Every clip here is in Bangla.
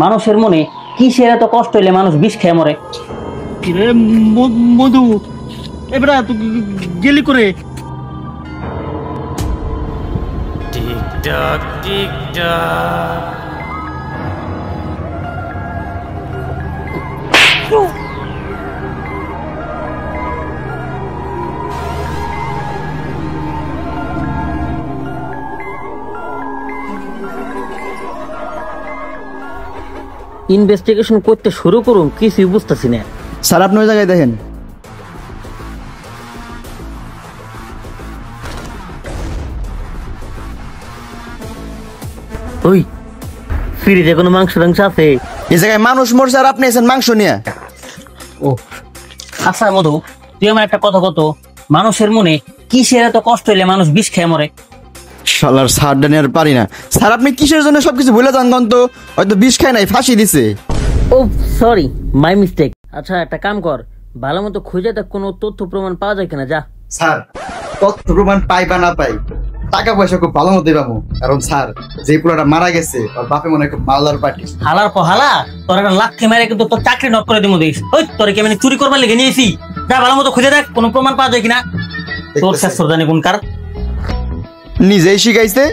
মানুষের মনে কিসের এত কষ্ট হইলে মানুষ বিষ খেয়ে মরে? কিরে মধু, এবারে তুই গেলি করে? টিকটক টিকটক ইনভেস্টিগেশন করতে শুরু করুন, কিছুই বুঝতেছি না। স্যার আপনি ওই জায়গায় দেখেন। ওই ফ্রিজে কোনো মাংস টাংস আছে? এই জায়গায় মানুষ মরছে আর আপনি এসেন মাংস নিয়ে। ও আচ্ছা মধু, তুই আমার একটা কথা কত, মানুষের মনে কিসের এত কষ্ট হইলে মানুষ বিষ খেয়ে মরে? শালার স্যার ডানি আর পারি না। স্যার আপনি কিসের জন্য সবকিছু ভুলে যান কোন? তো হয়তো বিষ খায় নাই, ফাঁসি দিছে। ও সরি, মাই মিস্টেক। আচ্ছা একটা কাম কর, ভালো মতো খুঁজে দেখ কোনো তথ্য প্রমাণ পাওয়া যায় কিনা। যা। স্যার তথ্য প্রমাণ পাই বা না পাই, টাকা পয়সা খুব ভালো মতো পাবো। কারণ স্যার যে পুরাটা মারা গেছে ওর বাপে মনে হয় খুব মালদার পার্টি। হালার পহালা, তোর একটা লাথি মেরে কিন্তু তোর চাকরি নট করে দিমু দিস। ওই তোর কি আমি চুরি করবার লেগে নিয়েছি? যা ভালো মতো খুঁজে দেখ কোনো প্রমাণ পাওয়া যায় কিনা। তোর শেষ জানি কোন কার নিজেই শিখাইছে।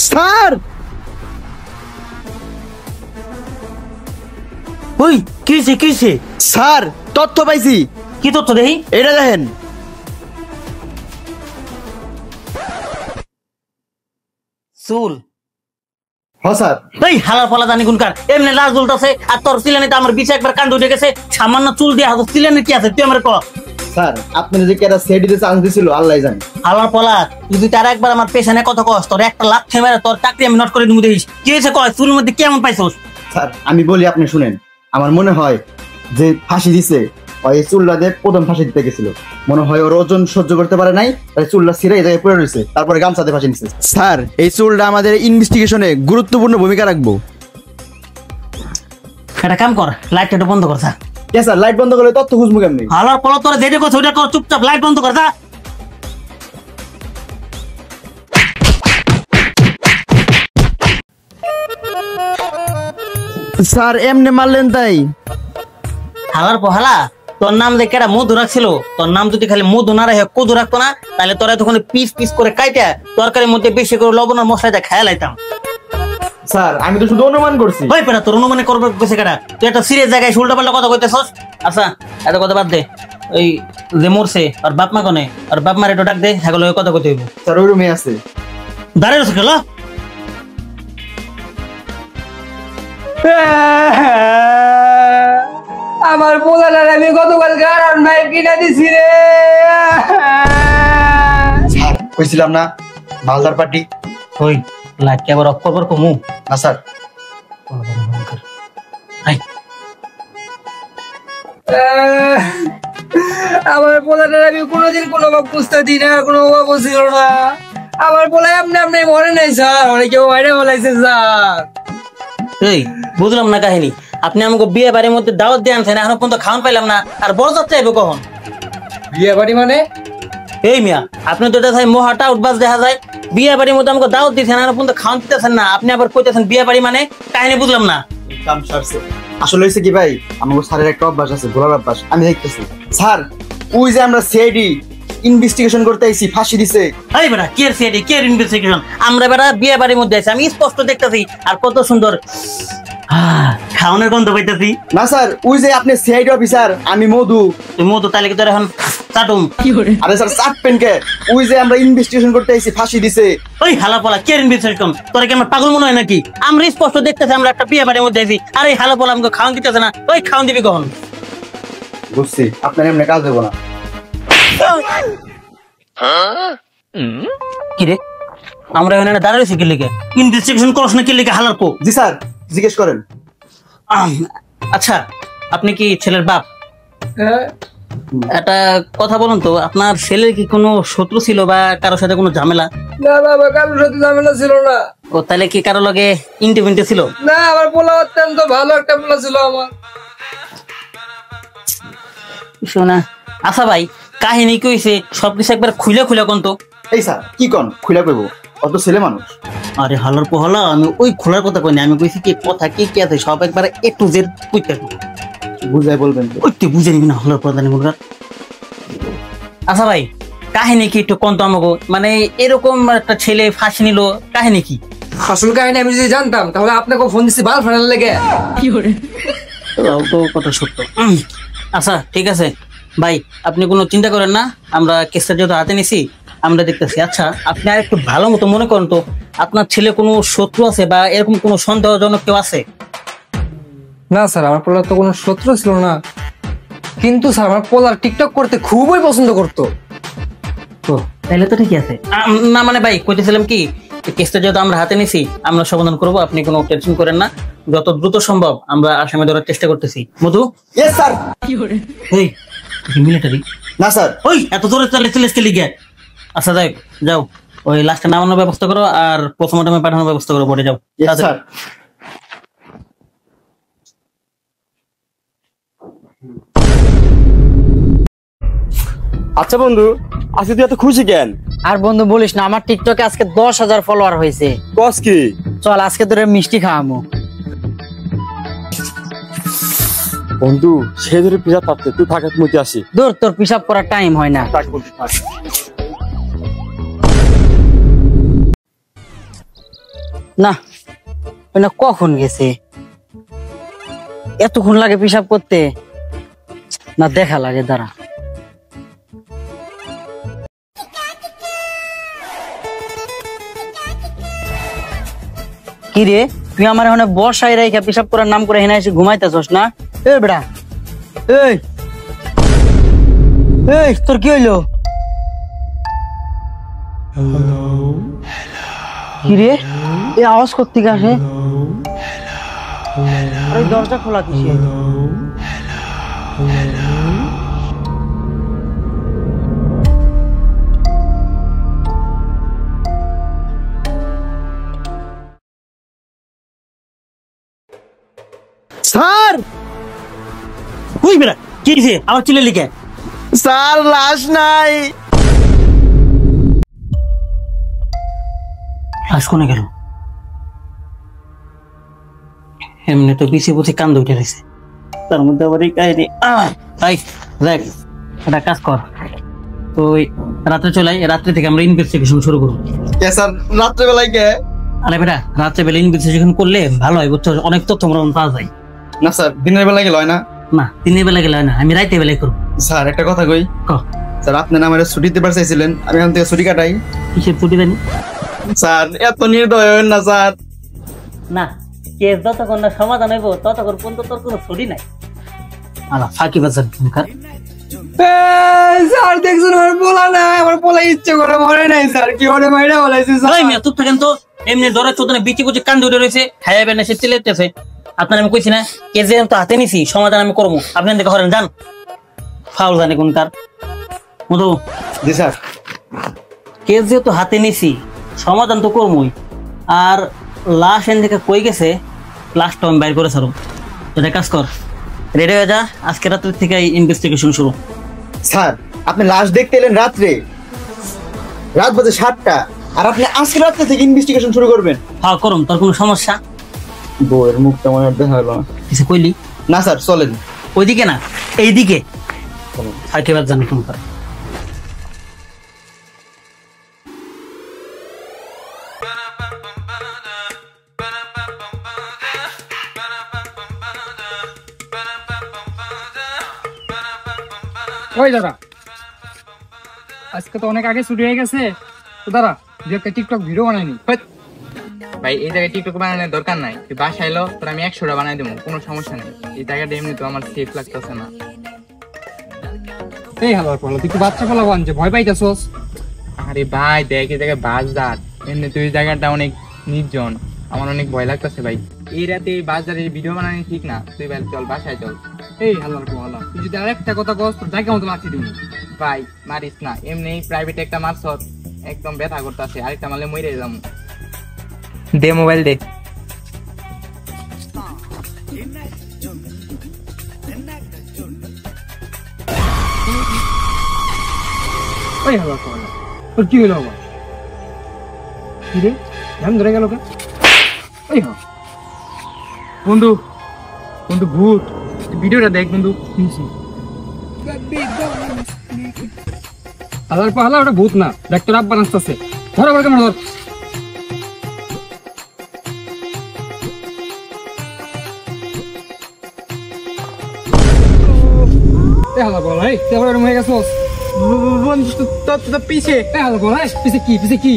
স্যার ওই কিছে কিছে? স্যার তথ্য পাইছি। কি তথ্য দেখি? এটা দেখেন। চুল? হ্যাঁ স্যার। এই হালার পালা জানি কোন কার এমনি লাশ জ্বলতেছে আর তোর সিলানিতে আমার বিছে একবার কান্ড উঠে গেছে। সামান্য চুল দিয়ে হাত সিলানি কি আছে তুই আমার ক? স্যার আপনি যদি কেটা সেট দিতে চান্স দিছিল আল্লাহ জানে। হালার পালা, তুই তার একবার আমার পেছনে কত কষ্ট, তোর একটা লাখ মেরে তোর চাকরি আমি নট করে দিমু দেখিস। কি হয়েছে কয়, চুলের মধ্যে কেমন পাইছস? স্যার আমি বলি আপনি শুনেন। আমার মনে হয় যে ফাঁসি দিছে ওই চুল্লা দিয়ে প্রথম ফাঁসি দিতে গেছিল। মনে হয় ওর ওজন সহ্য করতে পারে নাই, তাই চুল্লা ছিঁড়ে এই জায়গায় পড়ে রয়েছে, তারপরে গামছাতে ফাঁসি নিছে। স্যার এই চুলটা আমাদের ইনভেস্টিগেশনে গুরুত্বপূর্ণ ভূমিকা রাখবো। একটা কাম কর, লাইটটা একটু বন্ধ কর। যা। স্যার লাইট বন্ধ করলে তথ্য খুঁজবো কেমনি? হালার পালা, তোরা যেটা করছ ওইটা কর, চুপচাপ লাইট বন্ধ কর। যা। স্যার এমনি মারলেন তাই? হালার পহালা, তোর নাম দেখে একটা মধু রাখছিল, তোর নাম যদি খালি মধু না রাখে কদু রাখতো না, তাহলে তোরা তখন পিস পিস করে কাইটা তরকারির মধ্যে বেশি করে লবণ আর মশলাটা খেয়ে লাইতাম। স্যার আমি তো শুধু অনুমান করছি। ভাই পেটা তোর অনুমানে করবে গেছে কেটা? তুই একটা সিরিয়াস জায়গায় উল্টা পাল্টা কথা কইতেছস। আচ্ছা এত কথা বাদ দে, ওই যে মরছে আর বাপ মা কনে, আর বাপ মার একটু ডাক দে, হ্যাঁ কথা কইতে হইব। স্যার ওই রুমে আছে। দাঁড়িয়ে রয়েছে গেল। আমার পোলাটার আমি গতকাল গারান ভাই কিনা দিছি রে। স্যার কইছিলাম না মালদার পার্টি। ওই লাইট কে আবার অফ করবার কমু? না স্যার। আমার পোলাটার আমি কোনোদিন কোনো অভাব বুঝতে দিই না, কোনো অভাব ছিল না। আমার পোলায় আপনি আপনি মরে নাই স্যার, অনেক কেউ বাইরে বলাইছে স্যার। এই বুঝলাম না কাহিনী, আপনি আমাকে বিয়ে বাড়ির মধ্যে দাওয়াত দিয়ে আনছেন, এখনো পর্যন্ত খাওয়ান পাইলাম না, আর বড় যাত্রা আইব কখন? বিয়ে বাড়ি মানে? এই মিয়া আপনি তো এটা মহাটা উঠবাস দেখা যায়, বিয়ে বাড়ির মধ্যে আমাকে দাওয়াত দিচ্ছেন, এখনো পর্যন্ত খাওয়ান দিতেছেন না, আপনি আবার কইতেছেন বিয়ে বাড়ি মানে? কাহিনী বুঝলাম না। কাম সারছে। আসলে হইছে কি ভাই, আমাকে স্যারের একটা অভ্যাস আছে, ভোলার অভ্যাস। আমি দেখতেছি স্যার ওই যে আমরা সিআইডি ইনভেস্টিগেশন করতে আইছি, ফাঁসি দিছে। এই বেটা কে সিআইডি কে ইনভেস্টিগেশন? আমরা বেটা বিয়ে বাড়ির মধ্যে আছি, আমি স্পষ্ট দেখতেছি, আর কত সুন্দর খাওয়ানোর গন্ধ পাইতেছি। না স্যার ওই যে আপনি সিআইডি অফিসার, আমি মধু। তুই মধু, তাহলে কি তোর এখন চাটুম? আরে স্যার চাটপেন কে? ওই যে আমরা ইনভেস্টিগেশন করতে আইছি, ফাঁসি দিছে। ওই হালাপলা কে ইনভেস্টিগেশন? তোরা কি আমার পাগল মনে হয় নাকি? আমরা স্পষ্ট দেখতেছি আমরা একটা বিয়ে বাড়ির মধ্যে আছি, আর এই হালাপলা আমাকে খাওয়ান দিতেছে না। ওই খাওয়ান দিবি কখন? বুঝছি আপনার এমনি কাজ দেবো না। কি রে আমরা এখানে দাঁড়াইছি কি লিখে? ইনভেস্টিগেশন করছ না কি লিখে হালার পো? জি স্যার জিজ্ঞেস করেন। আচ্ছা আপনি কি ছেলের বাপ? একটা কথা বলুন তো, আপনার ছেলের কি কোনো শত্রু ছিল বা কারোর সাথে কোনো ঝামেলা? না বাবা, কারোর সাথে ঝামেলা ছিল না। ও তাহলে কি কারো লগে ইন্টিমেন্টে ছিল? না, আমার পোলা অত্যন্ত ভালো একটা পোলা ছিল আমার। শোনা আচ্ছা ভাই কাহিনী কি হয়েছে সবকিছু একবার খুলে খুলে কোন তো। এই স্যার কি কন খুলা কইবো অত ছেলে মানুষ। আরে হালার পহলা আমি ওই খোলার কথা কইনি, আমি কইছি কি কথা কি কি আছে সব একবার A to Z কইতে বুঝাই বলবেন তো। ওই তুই বুঝে নিবি না হলার প্রধান মুরগার। আচ্ছা ভাই কাহিনী কি একটু কোন তো আমাকে, মানে এরকম একটা ছেলে ফাঁসি নিল কাহিনী কি? আসল কাহিনী আমি যদি জানতাম তাহলে আপনাকে ফোন দিচ্ছি বাল ফাটার লেগে। তাও তো কথা সত্য। আচ্ছা ঠিক আছে ভাই আপনি কোনো চিন্তা করেন না, আমরা কেসটা যেহেতু হাতে নিছি আমরা দেখতেছি। আচ্ছা আপনি আর একটু ভালো মতো মনে করেন তো আপনার ছেলে কোনো শত্রু আছে বা এরকম কোনো সন্দেহজনক কেউ আছে? না স্যার আমার পোলার তো কোনো শত্রু ছিল না, কিন্তু স্যার আমার পোলার টিকটক করতে খুবই পছন্দ করতো। তো তাহলে তো ঠিকই আছে। না মানে ভাই কইতেছিলাম কি কেসটা যেহেতু আমরা হাতে নিছি আমরা সমাধান করবো, আপনি কোনো টেনশন করেন না, যত দ্রুত সম্ভব আমরা আসামি ধরার চেষ্টা করতেছি। মধু ইয়েস স্যার। এই মিলিটারি না স্যার। ওই এত জোরে চলে লিগে। আচ্ছা যাই যাও ওই লাস্টে নামানোর ব্যবস্থা করো আর পোস্টমর্টমে পাঠানোর ব্যবস্থা করো, পড়ে যাও। Yes sir. আচ্ছা বন্ধু আজকে তুই এত খুশি কেন? আর বন্ধু বলিস না, আমার টিকটকে আজকে 10,000 ফলোয়ার হয়েছে। কস কি? চল আজকে তোরে মিষ্টি খাওয়ামু। বন্ধু সে ধরে পিজা পাচ্ছে, তুই থাকাত মুতি আসি। দূর, তোর পিসাব করার টাইম হয় না। থাক বন্ধু, থাক। না ওই না কখন গেছে, এতক্ষণ লাগে পিসাব করতে? না দেখা লাগে, দাঁড়া। কি রে তুই আমার এখানে বসাই রাইখা পিসাব করার নাম করে হেনা এসে ঘুমাইতেছস না? এ বেড়া এই এই তোর কি হইলো? কি রে এই আওয়াজ কোত্থেকে আসে? আরে দরজা খোলা কিসে? স্যার ওই বেটা কি হইছে আবার চিলে লিখে? স্যার লাশ নাই। লাশ কোনে গেল? এমনি তো বিছে বুঝে কান্দ উঠে রয়েছে, তার মধ্যে আবার এই কাহিনী। তাই দেখ একটা কাজ কর, তো ওই রাত্রে চলে আয়, রাত্রে থেকে আমরা ইনভেস্টিগেশন শুরু করবো। কে স্যার রাত্রেবেলায় কে? আরে বেটা রাত্রে বেলা ইনভেস্টিগেশন করলে ভালো হয় বুঝছো, অনেক তথ্য আমরা পাওয়া যায়। না স্যার দিনের বেলা গেল হয় না। না দিনের বেলা গেলে হয় না, আমি রাইতে বেলায় করবো। স্যার একটা কথা কই। ক স্যার আপনি না আমার ছুটি দিতে চাইছিলেন, আমি এখন থেকে ছুটি কাটাই। কিসের ছুটি জানি? স্যার এত নির্দয় হবেন না স্যার। না কেস যতক্ষণ না সমাধান হইব ততক্ষণ পর্যন্ত তোর কোনো ছুটি নাই। আলা ফাঁকি বাজার ভূমিকার স্যার দেখছেন আমার পোলা নাই, আমার পোলা ইচ্ছে করে মরে নাই স্যার, কি করে মাইরা বলাইছে স্যার। চুপ থাকেন তো, এমনি ধরে চোদনে বিচি কুচি কান্দে উঠে রয়েছে, খাইয়াবেন না সে চিলেতেছে। আপনার আমি কইছি না কেস যে তো হাতে নিছি সমাধান আমি করবো, আপনি দেখে হরেন যান ফাউল জানে কোনকার। মধু জি স্যার। কেস যেহেতু হাতে নিছি সমাধান তো করবই, আর লাশ এন থেকে কই গেছে লাশটা আমি বাইর করে ছাড়ো। এটা কাজ কর, রেডি হয়ে যা, আজকে রাত্রে থেকে ইনভেস্টিগেশন শুরু। স্যার আপনি লাশ দেখতে এলেন রাত্রে, রাত বাজে 7টা, আর আপনি আজকে রাত্রে থেকে ইনভেস্টিগেশন শুরু করবেন? হ্যাঁ করুন, তোর কোনো সমস্যা? বউয়ের মুখটা মনে হয় দেখা হলো না। কিছু কইলি? না স্যার চলেন। ওইদিকে না এইদিকে ফাঁকিবাজ জানি কোনকার। ওই দাদা আজকে তো অনেক আগে ছুটি হয়ে গেছে, তো দাদা দু একটা টিকটক ভিডিও বানাইনি। ভাই এই জায়গায় টিকটক বানানোর দরকার নাই, তুই বাসায় এলো তোর আমি 100টা বানাই দেবো, কোনো সমস্যা নেই। এই জায়গাটা এমনি তো আমার সেফ লাগতেছে না। এই হালার পড়লো তুই তো বাচ্চা ফলা বানছে, ভয় পাইতেছস? আরে ভাই দেখ এই জায়গায় বাস দাঁড়, এমনি তুই জায়গাটা অনেক নির্জন, আমার অনেক ভয় লাগতেছে ভাই। এই রাতে এই বাস দাঁড়িয়ে ভিডিও বানানো ঠিক না, তুই ভাই চল বাসায় চল। এই হালার পড়লো তুই যদি আরেকটা কথা কস তোর জায়গা মতো লাঠি দিবি। ভাই মারিস না, এমনি প্রাইভেট একটা মারছ একদম ব্যথা করতেছে, আরেকটা মারলে মরে যাবো। দে মোবাইল দে। ওই হালা পড়া তোর কি হলো আবার কি রে ধ্যান ধরে গেল কে ওই হা বন্ধু বন্ধু ভূত ভিডিওটা দেখ বন্ধু হালার পাহালা ওটা ভূত না ডাক্তার আব্বা নাচতেছে ধর আবার কেমন ধর হালা বল এই তুই আবার এরম হয়ে গেছোস বন্ধু তো পিছে হালা বল এই পিছে কি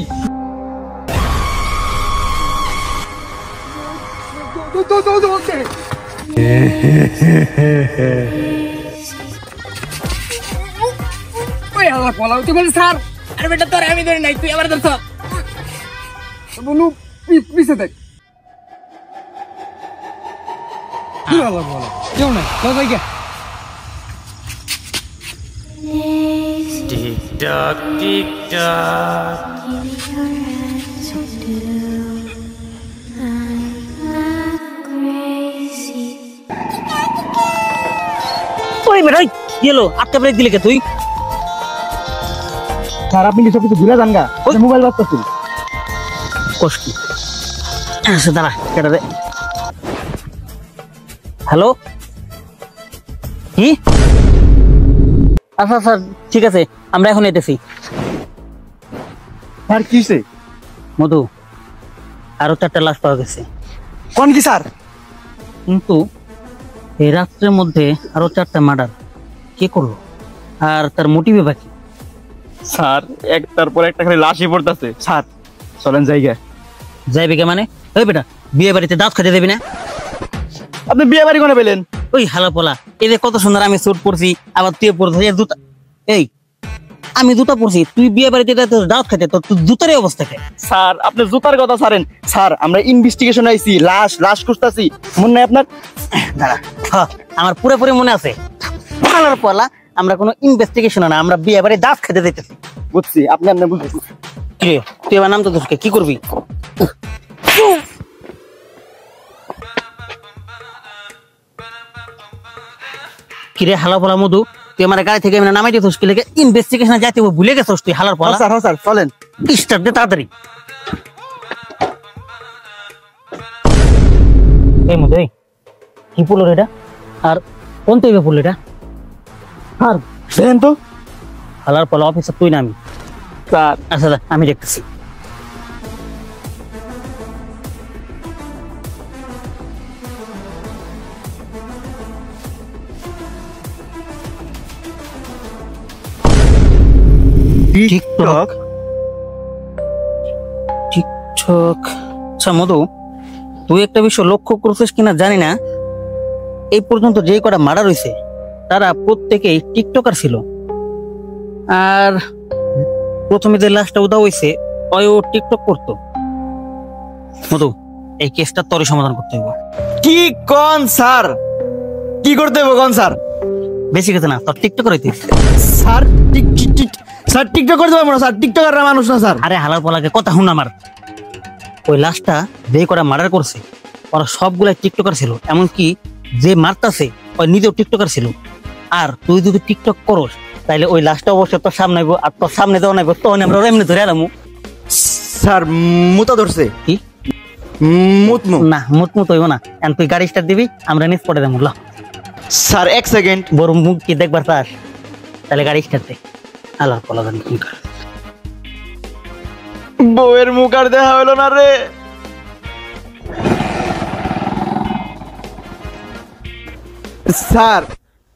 ওই হালা পলাও তুই বল স্যার আরে বেটা তোর আমি ধরে নাই তুই আবার ধরছ বলু পিছে দেখ কি হালা বলা কেউ নাই চল যাই গে টিক টক টিক টক ওই বেটা ওই কি হলো আটকা ব্রেক দিলে কে তুই? স্যার আপনি কি সবকিছু ভুলে যান গা মোবাইল বাজতেছি কষ্ট আচ্ছা দাঁড়া কেটে দে। হ্যালো কি? আচ্ছা স্যার ঠিক আছে আমরা এখন এতেছি। স্যার কিসে মধু আরো 4টা লাশ পাওয়া গেছে কোন কি স্যার? কিন্তু এই রাত্রের মধ্যে আরো 4টা মার্ডার কে করলো আর তার মোটিভে বাকি? স্যার একটার পর একটা খালি লাশই পড়তেছে। স্যার চলেন জায়গা। যাইবে কে মানে? ওই বেটা বিয়ে বাড়িতে দাঁত খেতে দেবি না? আপনি বিয়ে বাড়ি কোনে পেলেন? ওই হালা পোলা এই যে কত সুন্দর আমি স্যুট পরছি আবার তুই পরছিস জুতা। এই আমি জুতা পরছি তুই বিয়ে বাড়িতে দাঁত খেতে তোর জুতার অবস্থা কে? স্যার আপনি জুতার কথা ছাড়েন। স্যার আমরা ইনভেস্টিগেশন আইছি, লাশ খুঁজতাছি, মনে নাই আপনার? দাঁড়া আমার পুরোপুরি মনে আছে। হালার পোলা আমরা কোনো ইনভেস্টিগেশন না, আমরা বিয়ে বাড়ি দাঁত খেতে দিতেছি। বুঝছি আপনি বুঝতেছি। কি রে তুই এবার নাম তো তোকে কি করবি? কিরে হালা পোলা মধু তুই আমার গাড়ি থেকে নামাই দিছিস কি লেগে? ইনভেস্টিগেশনে যাইতে ভুলে গেছিস তুই হালার পোলা। স্যার স্যার চলেন স্টার্ট দে তাড়াতাড়ি। এই মধু এই কি পড়লো রে এটা? আর কোন থেকে পড়লো এটা? স্যার দেখেন তো। হালার পোলা অফিসার তুই না আমি। স্যার আচ্ছা আমি দেখতেছি। টিকটক টিকটক আচ্ছা মধু তুই একটা বিষয় লক্ষ্য করছিস কিনা জানি না, এই পর্যন্ত যে কটা মার্ডার হয়েছে তারা প্রত্যেকেই টিকটকার ছিল। আর প্রথমে যে লাশটা উদা হয়েছে ও টিকটক করতো। মধু এই কেসটা তোরই সমাধান করতে হবে। কি কোন স্যার? কি করতে হবে কোন স্যার? বেশি কিছু না, তোর টিকটক হইতে। স্যার স্যার টিকটক করতে পারবো না স্যার, টিকটকার মানুষ না স্যার। আরে হালার পলাকে কথা শুন আমার। ওই লাশটা যে কটা মার্ডার করছে ওরা সবগুলাই টিকটকার ছিল, এমনকি যে মারতাছে ওই নিজেও টিকটকার ছিল। আর তুই যদি টিকটক করস তাইলে ওই লাশটা অবশ্যই তোর সামনে আইবো, আর তোর সামনে দেওয়া নাইবো, তখন আমরা এমনি ধরে আলামু। স্যার মুতা ধরছে কি? মুতমু না মুত হইব না, এখন তুই গাড়ি স্টার্ট দিবি আমরা নিচ পড়ে দেবো। Sir 1 second. বড় মুখ কি দেখবার চাস? তাহলে গাড়ি স্টার্ট দে। আল্লাহ পলা জানি কি করে। বউয়ের মুখ আর দেখা হলো না রে। স্যার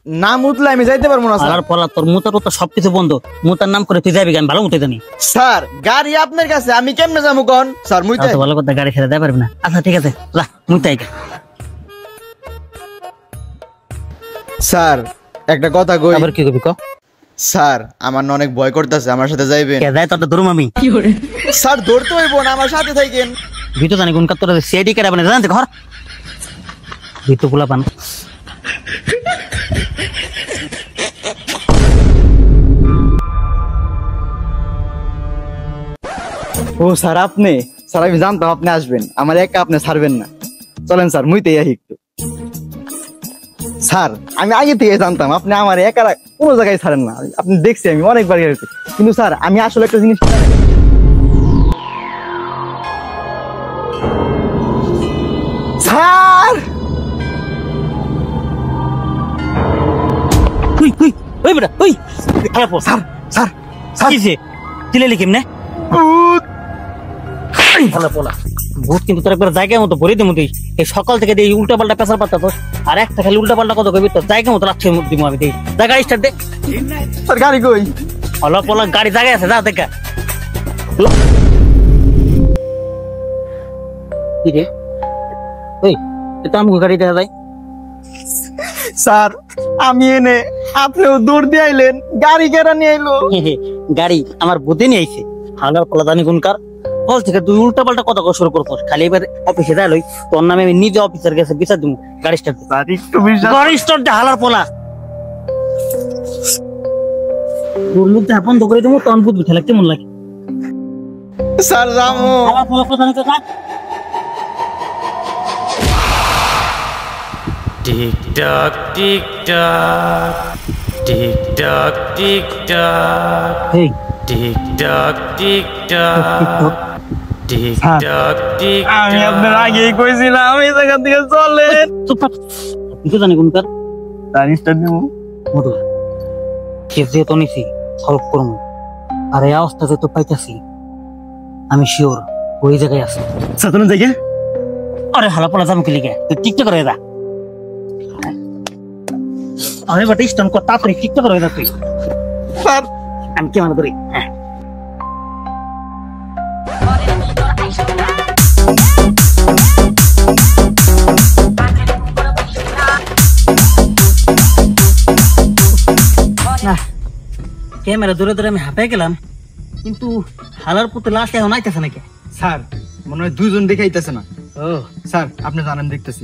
না মুতলে আমি যাইতে পারবো না স্যার। আল্লাহর পলা তোর মুতা টুতা সবকিছু বন্ধ, মুতার নাম করে তুই যাবি, আমি ভালো মুতে জানি। স্যার গাড়ি আপনার কাছে, আমি কেমনে যাবো কোন? স্যার মুইতে তো ভালো কথা গাড়ি ছেড়ে দেয় পারবি না। আচ্ছা ঠিক আছে যা মুতাই। স্যার একটা কথা কই। আবার কি করবি ক? স্যার আমার না অনেক ভয় করতেছে, আমার সাথে যাইবেন? কে যায় তোর ধরুম আমি? স্যার ধরতে হইব না, আমার সাথে থাকেন। ভিতর জানি কোন কাত্তর সিআইডি কেটে বানে জানতে ঘর ভিতর গুলা পান। ও স্যার আপনি? স্যার আমি জানতাম আপনি আসবেন, আমার একা আপনি ছাড়বেন না। চলেন স্যার মুইতে একটু। স্যার আমি আগে থেকে জানতাম আপনি আমার একা কোনো জায়গায় ছাড়েন না, আপনি দেখছি আমি অনেকবার গেছি, কিন্তু স্যার আমি আসলে একটা জিনিস স্যার ওই বেটা ওই খারাপ স্যার স্যার কিছে চিলেলি কেমনে ভালো পোলা ভূত কিন্তু তোর একবার জায়গার মতো ভরে দিমু তুই এই সকাল থেকে দিয়ে উল্টা পাল্টা পেশার পাতা তো আর একটা খালি উল্টা পাল্টা কত কবি তোর জায়গা মতো লাগছে দিমু আমি দেই যা গাড়ি স্টার্ট দে স্যার গাড়ি কই ভালো পোলা গাড়ি জায়গায় আছে যা দেখা কি রে ওই এটা আমি গাড়ি দেখা যায় স্যার আমি এনে আপনিও দৌড় দিয়ে আইলেন, গাড়ি কেনা নিয়ে আইলো। গাড়ি আমার বুদ্ধি নিয়ে আইছে হালার পোলা জানি কোনকার বল থেকে তুই উল্টা পাল্টা কথা শুরু করছিস খালি এবার অফিসে যাই লই তোর নামে আমি নিজে অফিসার কাছে বিচার দিব গাড়ি স্টার্ট গাড়ি স্টার্ট দে হালার পোলা তোর মুখ দিয়ে বন্ধ করে দেবো তখন বুঝবি খেলা কেমন লাগে স্যার যাবো হালার পোলা কথা নিতে থাক টিক টাক টিক টাক টিক টাক টিক টাক এই টিক টাক টিক টাক টিক টাক টিক আমি আপনার আগেই কইছিলাম এই জায়গা থেকে চলেন। চুপ থাক তুই জানি কোনকার গাড়ি স্টার্ট দিব মধু কেস যেহেতু নিছি সলভ করবো আর এই অবস্থা যেহেতু পাইতেছি আমি শিওর ওই জায়গায় আছে স্যার তুমি দেখে আরে হালা পোলা যাবো কি লিখে তুই টিকটক করে যা আরে বাট স্টান কর তাড়াতাড়ি টিকটক করে যা তুই স্যার আমি কেমন করি হ্যাঁ না ক্যামেরা দূরে দূরে আমি হাঁপাই গেলাম কিন্তু হালার পুতে লাশ এখন আইতেছে নাকি স্যার মনে হয় দুইজন দেখে আইতেছে না। ও স্যার আপনি জানেন দেখতেছি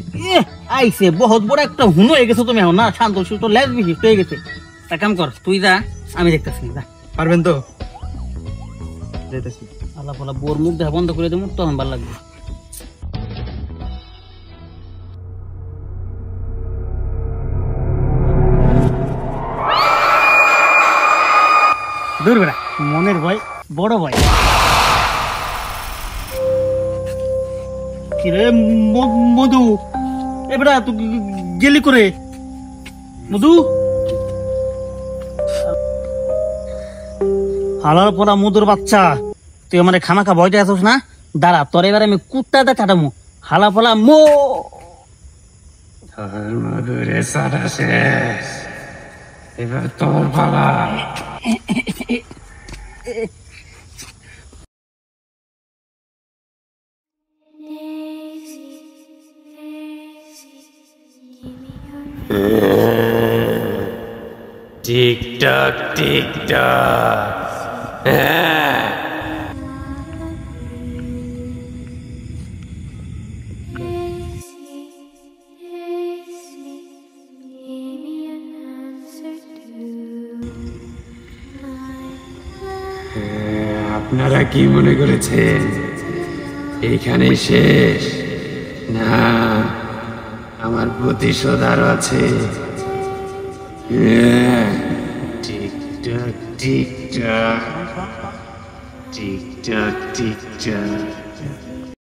আইছে বহুত বড় একটা হুনো হয়ে গেছো তুমি এখন না শান্ত সুস্থ লেজ বিশিষ্ট হয়ে গেছে তা কাম কর তুই যা আমি দেখতেছি যা পারবেন তো? যেতেছি। আল্লাহ বলা বোর মুখ দেখা বন্ধ করে দেবো তখন ভালো লাগবে দূর বেড়া মনের ভয় বড় ভয় কিরে মধু এবারে তুই গেলি করে মধু হালার পরা মধুর বাচ্চা তুই আমার খামাখা ভয়টা আসিস না দাঁড়া তোর এবার আমি কুত্তাটা চাটামো হালা পলা মো মধুরে সারা শেষ এবার তোর পালা টিক টাক টিক টাক হ্যাঁ আপনারা কি মনে করেছেন এইখানে শেষ? না, আমার প্রতিশোধ আরো আছে। TikTok TikTok TikTok TikTok